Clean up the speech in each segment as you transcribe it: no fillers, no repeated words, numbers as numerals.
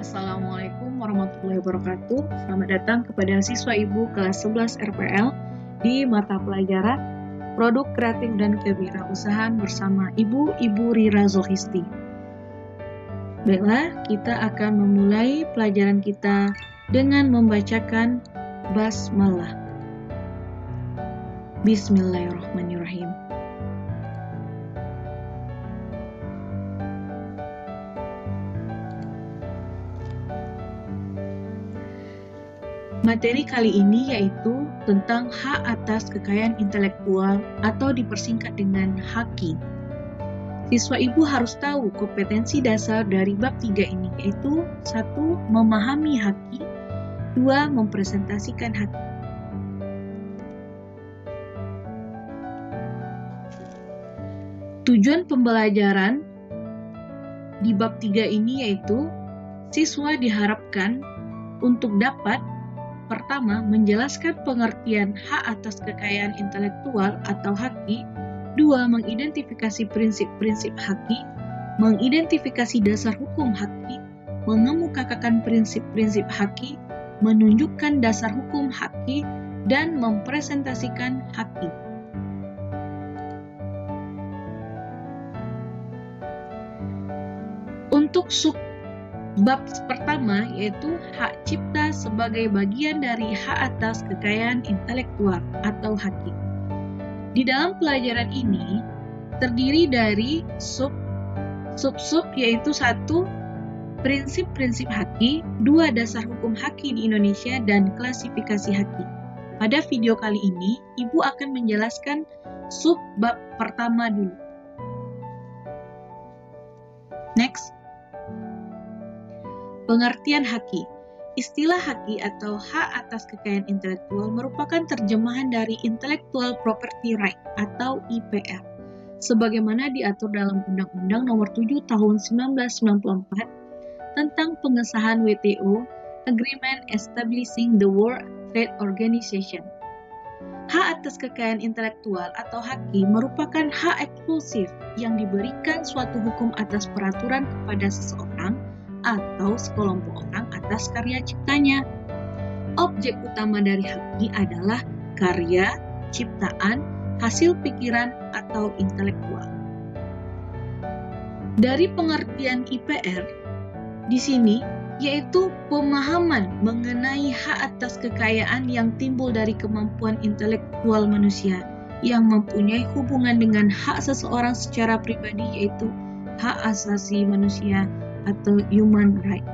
Assalamualaikum warahmatullahi wabarakatuh. Selamat datang kepada siswa Ibu kelas 11 RPL di mata pelajaran Produk Kreatif dan Kewirausahaan bersama Ibu Rira Zulhisti. Baiklah, kita akan memulai pelajaran kita dengan membacakan basmalah. Bismillahirrahmanirrahim. Materi kali ini yaitu tentang hak atas kekayaan intelektual atau dipersingkat dengan HAKI. Siswa Ibu harus tahu kompetensi dasar dari bab 3 ini yaitu 1. Memahami HAKI, 2. Mempresentasikan HAKI. Tujuan pembelajaran di bab 3 ini yaitu siswa diharapkan untuk dapat pertama, menjelaskan pengertian hak atas kekayaan intelektual atau HAKI. 2. Mengidentifikasi prinsip-prinsip HAKI, mengidentifikasi dasar hukum HAKI, mengemukakan prinsip-prinsip HAKI, menunjukkan dasar hukum HAKI, dan mempresentasikan HAKI. Untuk bab pertama yaitu hak cipta sebagai bagian dari hak atas kekayaan intelektual atau HAKI. Di dalam pelajaran ini terdiri dari sub yaitu 1. Prinsip-prinsip HAKI, 2. Dasar hukum HAKI di Indonesia dan klasifikasi HAKI. Pada video kali ini, Ibu akan menjelaskan sub bab pertama dulu. Next. Pengertian HAKI. Istilah HAKI atau hak atas kekayaan intelektual merupakan terjemahan dari Intellectual Property Right atau IPR, sebagaimana diatur dalam Undang-Undang Nomor 7 Tahun 1994 tentang pengesahan WTO Agreement Establishing the World Trade Organization. Hak atas kekayaan intelektual atau HAKI merupakan hak eksklusif yang diberikan suatu hukum atas peraturan kepada seseorang atau sekelompok orang atas karya ciptanya. Objek utama dari HAKI adalah karya, ciptaan, hasil pikiran, atau intelektual. Dari pengertian IPR di sini yaitu pemahaman mengenai hak atas kekayaan yang timbul dari kemampuan intelektual manusia yang mempunyai hubungan dengan hak seseorang secara pribadi yaitu hak asasi manusia atau human right.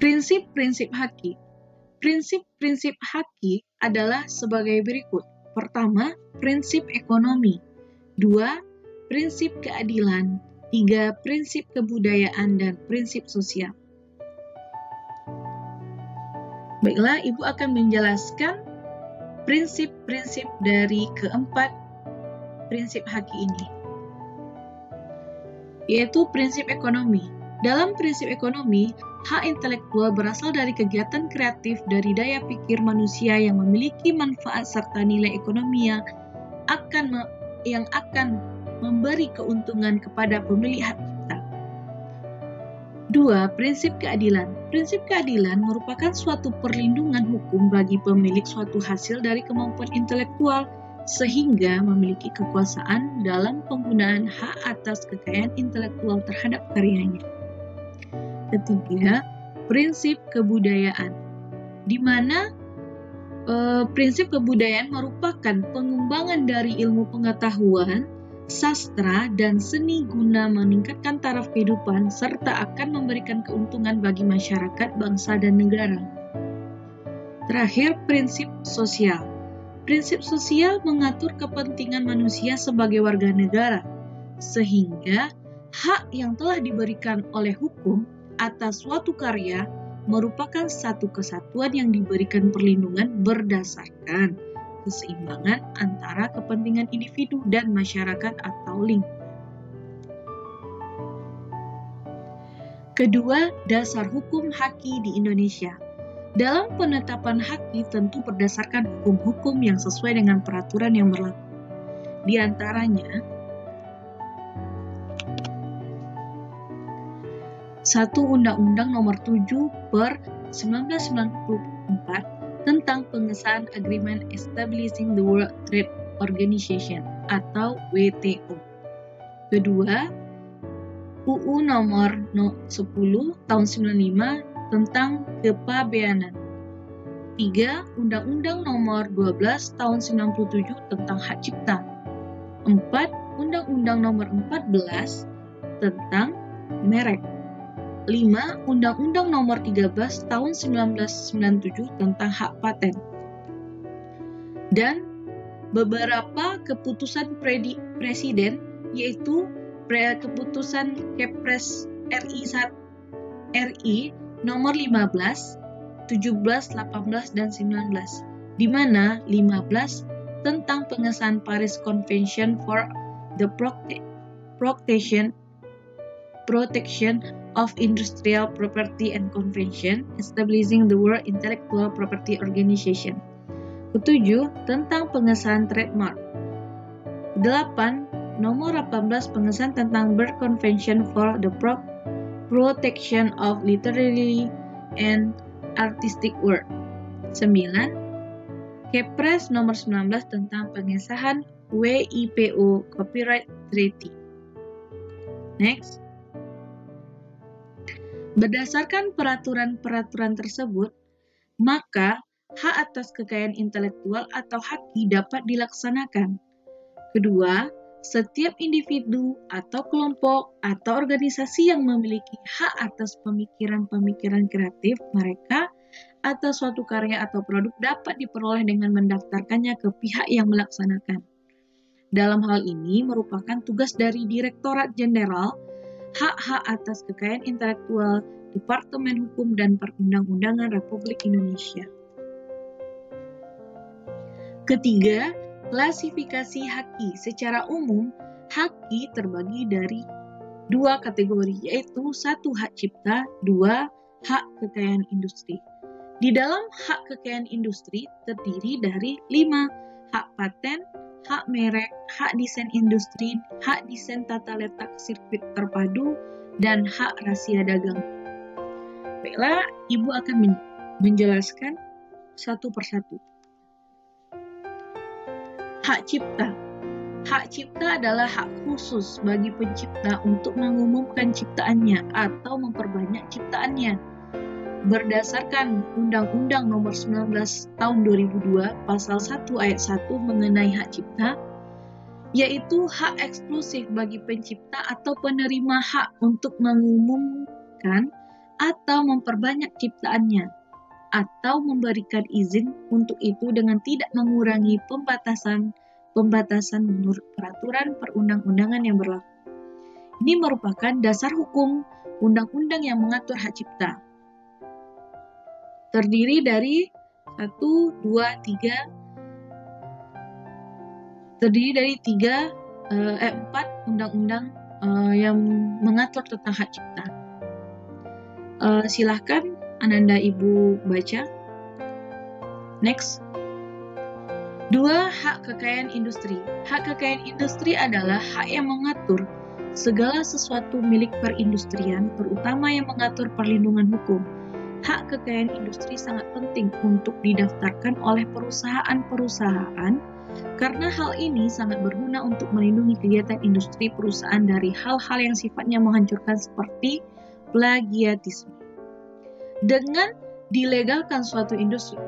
Prinsip-prinsip HAKI. Prinsip-prinsip HAKI adalah sebagai berikut. Pertama, prinsip ekonomi. 2. Prinsip keadilan. 3. Prinsip kebudayaan dan prinsip sosial. Baiklah, Ibu akan menjelaskan prinsip-prinsip dari keempat prinsip HAKI ini, yaitu prinsip ekonomi. Dalam prinsip ekonomi, hak intelektual berasal dari kegiatan kreatif dari daya pikir manusia yang memiliki manfaat serta nilai ekonomi yang akan memberi keuntungan kepada pemilik hak cipta. 2. Prinsip keadilan. Prinsip keadilan merupakan suatu perlindungan hukum bagi pemilik suatu hasil dari kemampuan intelektual sehingga memiliki kekuasaan dalam penggunaan hak atas kekayaan intelektual terhadap karyanya. Ketiga, prinsip kebudayaan, di mana prinsip kebudayaan merupakan pengembangan dari ilmu pengetahuan, sastra, dan seni guna meningkatkan taraf kehidupan serta akan memberikan keuntungan bagi masyarakat, bangsa, dan negara. Terakhir, prinsip sosial. Prinsip sosial mengatur kepentingan manusia sebagai warga negara, sehingga hak yang telah diberikan oleh hukum atas suatu karya merupakan satu kesatuan yang diberikan perlindungan berdasarkan keseimbangan antara kepentingan individu dan masyarakat atau lingkungan. Kedua, dasar hukum HAKI di Indonesia. Dalam penetapan HAKI tentu berdasarkan hukum-hukum yang sesuai dengan peraturan yang berlaku. Di antaranya, 1 Undang-Undang Nomor 7/1994 tentang pengesahan Agreement Establishing the World Trade Organization atau WTO. Kedua, UU Nomor 10 Tahun 95 tentang kepabeanan. 3. Undang-Undang Nomor 12 Tahun 97 tentang hak cipta. 4. Undang-Undang Nomor 14 tentang merek. 5. Undang-Undang Nomor 13 Tahun 1997 tentang hak paten. Dan beberapa keputusan presiden, yaitu keputusan Kepres RI nomor 15, 17, 18, dan 19, di mana 15 tentang pengesahan Paris Convention for the Protection of Industrial Property and Convention Establishing the World Intellectual Property Organization. Ketujuh, tentang pengesahan trademark. 8. Nomor 18 pengesahan tentang Berne Convention for the Protection of Literary and Artistic Work. 9. Kepres nomor 19 tentang pengesahan WIPO Copyright Treaty. Next. Berdasarkan peraturan-peraturan tersebut, maka hak atas kekayaan intelektual atau HAKI dapat dilaksanakan. Kedua, setiap individu atau kelompok atau organisasi yang memiliki hak atas pemikiran-pemikiran kreatif mereka atas suatu karya atau produk dapat diperoleh dengan mendaftarkannya ke pihak yang melaksanakan. Dalam hal ini merupakan tugas dari Direktorat Jenderal Hak-Hak atas Kekayaan Intelektual, Departemen Hukum dan Perundang-undangan Republik Indonesia. Ketiga, klasifikasi HAKI. Secara umum, HAKI terbagi dari dua kategori, yaitu 1. Hak cipta, 2. Hak kekayaan industri. Di dalam hak kekayaan industri terdiri dari 5. Hak paten, hak merek, hak desain industri, hak desain tata letak sirkuit terpadu, dan hak rahasia dagang. Baiklah, Ibu akan menjelaskan satu persatu. Hak cipta. Hak cipta adalah hak khusus bagi pencipta untuk mengumumkan ciptaannya atau memperbanyak ciptaannya. Berdasarkan Undang-Undang Nomor 19 Tahun 2002 Pasal 1 Ayat 1 mengenai hak cipta, yaitu hak eksklusif bagi pencipta atau penerima hak untuk mengumumkan atau memperbanyak ciptaannya, atau memberikan izin untuk itu dengan tidak mengurangi pembatasan menurut peraturan perundang-undangan yang berlaku. Ini merupakan dasar hukum undang-undang yang mengatur hak cipta. Terdiri dari 4 undang-undang yang mengatur tentang hak cipta. Silahkan Ananda Ibu baca. Next. 2. Hak kekayaan industri. Hak kekayaan industri adalah hak yang mengatur segala sesuatu milik perindustrian, terutama yang mengatur perlindungan hukum. Hak kekayaan industri sangat penting untuk didaftarkan oleh perusahaan-perusahaan karena hal ini sangat berguna untuk melindungi kegiatan industri perusahaan dari hal-hal yang sifatnya menghancurkan seperti plagiatisme. Dengan dilegalkan suatu industri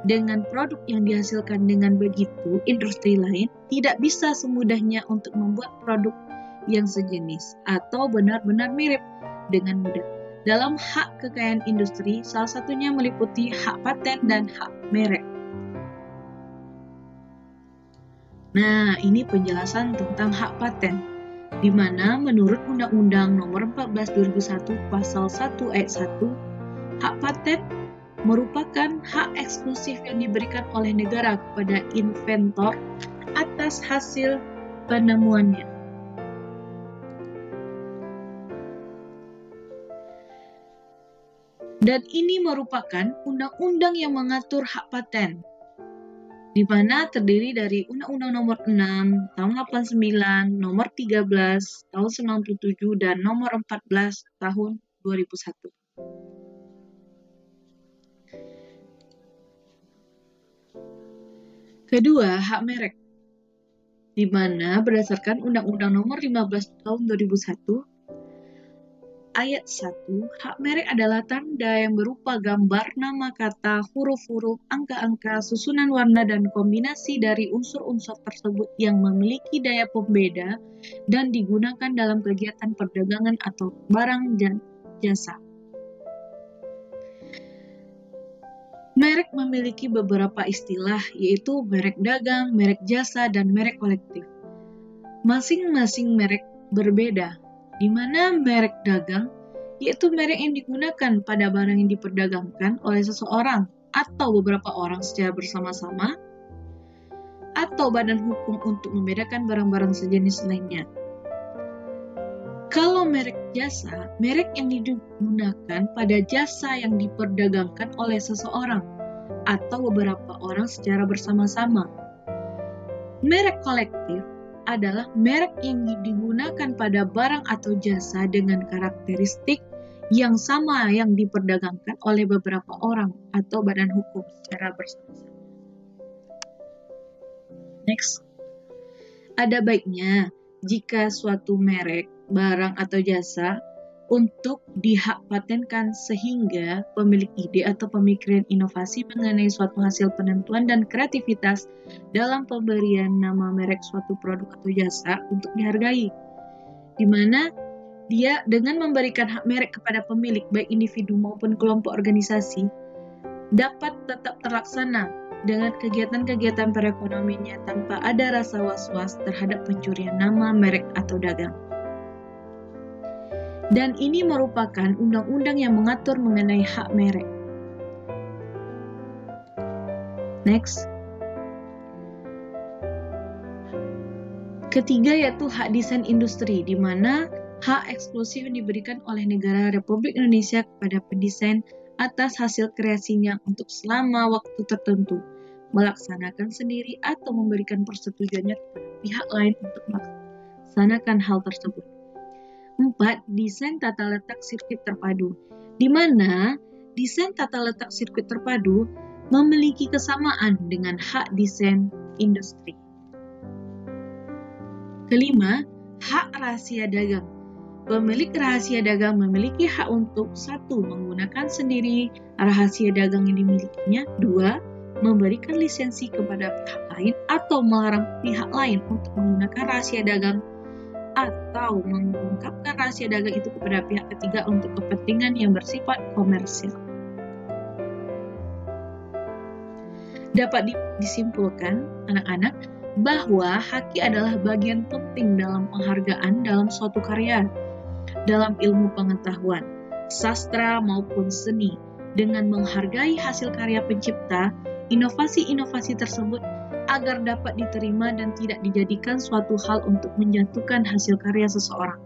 dengan produk yang dihasilkan dengan begitu, industri lain tidak bisa semudahnya untuk membuat produk yang sejenis atau benar-benar mirip dengan mudah. Dalam hak kekayaan industri, salah satunya meliputi hak paten dan hak merek. Nah, ini penjelasan tentang hak paten, di mana menurut Undang-Undang Nomor 14 2001 Pasal 1 Ayat 1, hak paten merupakan hak eksklusif yang diberikan oleh negara kepada inventor atas hasil penemuannya. Dan ini merupakan undang-undang yang mengatur hak paten, di mana terdiri dari Undang-Undang Nomor 6 Tahun 89, Nomor 13 Tahun 97, dan Nomor 14 Tahun 2001. Kedua, hak merek, di mana berdasarkan Undang-Undang Nomor 15 Tahun 2001, Ayat 1, hak merek adalah tanda yang berupa gambar, nama kata, huruf-huruf, angka-angka, susunan warna, dan kombinasi dari unsur-unsur tersebut yang memiliki daya pembeda dan digunakan dalam kegiatan perdagangan atau barang dan jasa. Merek memiliki beberapa istilah, yaitu merek dagang, merek jasa, dan merek kolektif. Masing-masing merek berbeda, di mana merek dagang yaitu merek yang digunakan pada barang yang diperdagangkan oleh seseorang atau beberapa orang secara bersama-sama, atau badan hukum untuk membedakan barang-barang sejenis lainnya. Kalau merek jasa, merek yang digunakan pada jasa yang diperdagangkan oleh seseorang atau beberapa orang secara bersama-sama. Merek kolektif adalah merek yang digunakan pada barang atau jasa dengan karakteristik yang sama yang diperdagangkan oleh beberapa orang atau badan hukum secara bersama-sama. Next. Ada baiknya jika suatu merek, barang atau jasa untuk dihak patenkan sehingga pemilik ide atau pemikiran inovasi mengenai suatu hasil penentuan dan kreativitas dalam pemberian nama merek suatu produk atau jasa untuk dihargai, di mana dia dengan memberikan hak merek kepada pemilik baik individu maupun kelompok organisasi dapat tetap terlaksana dengan kegiatan-kegiatan perekonomiannya tanpa ada rasa was-was terhadap pencurian nama, merek, atau dagang. Dan ini merupakan undang-undang yang mengatur mengenai hak merek. Next. Ketiga yaitu hak desain industri, di mana hak eksklusif yang diberikan oleh negara Republik Indonesia kepada pendesain atas hasil kreasinya untuk selama waktu tertentu, melaksanakan sendiri atau memberikan persetujuannya kepada pihak lain untuk melaksanakan hal tersebut. 4. Desain tata letak sirkuit terpadu, di mana desain tata letak sirkuit terpadu memiliki kesamaan dengan hak desain industri. Kelima, hak rahasia dagang. Pemilik rahasia dagang memiliki hak untuk 1. Menggunakan sendiri rahasia dagang yang dimilikinya, 2. Memberikan lisensi kepada pihak lain atau melarang pihak lain untuk menggunakan rahasia dagang atau mengungkapkan rahasia dagang itu kepada pihak ketiga untuk kepentingan yang bersifat komersil. Dapat disimpulkan, anak-anak, bahwa haki adalah bagian penting dalam penghargaan dalam suatu karya, dalam ilmu pengetahuan, sastra maupun seni, dengan menghargai hasil karya pencipta, inovasi-inovasi tersebut agar dapat diterima dan tidak dijadikan suatu hal untuk menjatuhkan hasil karya seseorang,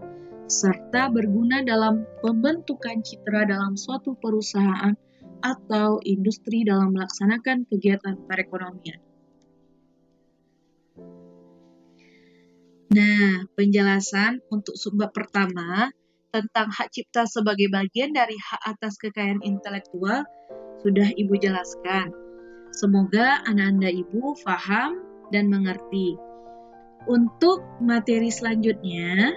serta berguna dalam pembentukan citra dalam suatu perusahaan atau industri dalam melaksanakan kegiatan perekonomian. Nah, penjelasan untuk subbab pertama tentang hak cipta sebagai bagian dari hak atas kekayaan intelektual sudah Ibu jelaskan. Semoga anak-anak Ibu paham dan mengerti. Untuk materi selanjutnya,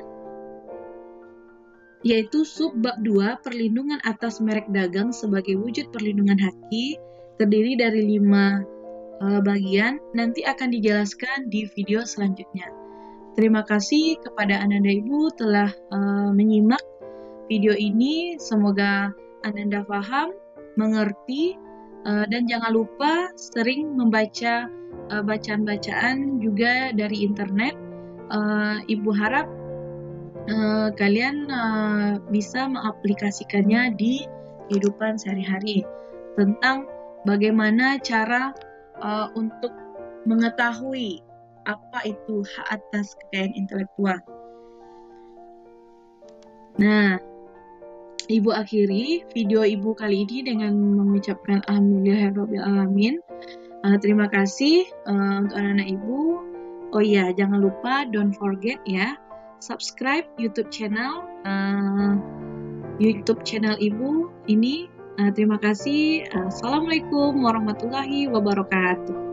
yaitu subbab 2, perlindungan atas merek dagang sebagai wujud perlindungan haki, terdiri dari 5 bagian, nanti akan dijelaskan di video selanjutnya. Terima kasih kepada anak-anak Ibu telah menyimak video ini. Semoga anak-anak paham, mengerti, dan jangan lupa sering membaca bacaan-bacaan juga dari internet. Ibu harap kalian bisa mengaplikasikannya di kehidupan sehari-hari tentang bagaimana cara untuk mengetahui apa itu hak atas kekayaan intelektual. Nah, Ibu akhiri video Ibu kali ini dengan mengucapkan alhamdulillahirabbil alamin. Terima kasih untuk anak-anak Ibu. Oh iya, jangan lupa don't forget ya, subscribe YouTube channel YouTube channel Ibu ini. Terima kasih. Assalamualaikum warahmatullahi wabarakatuh.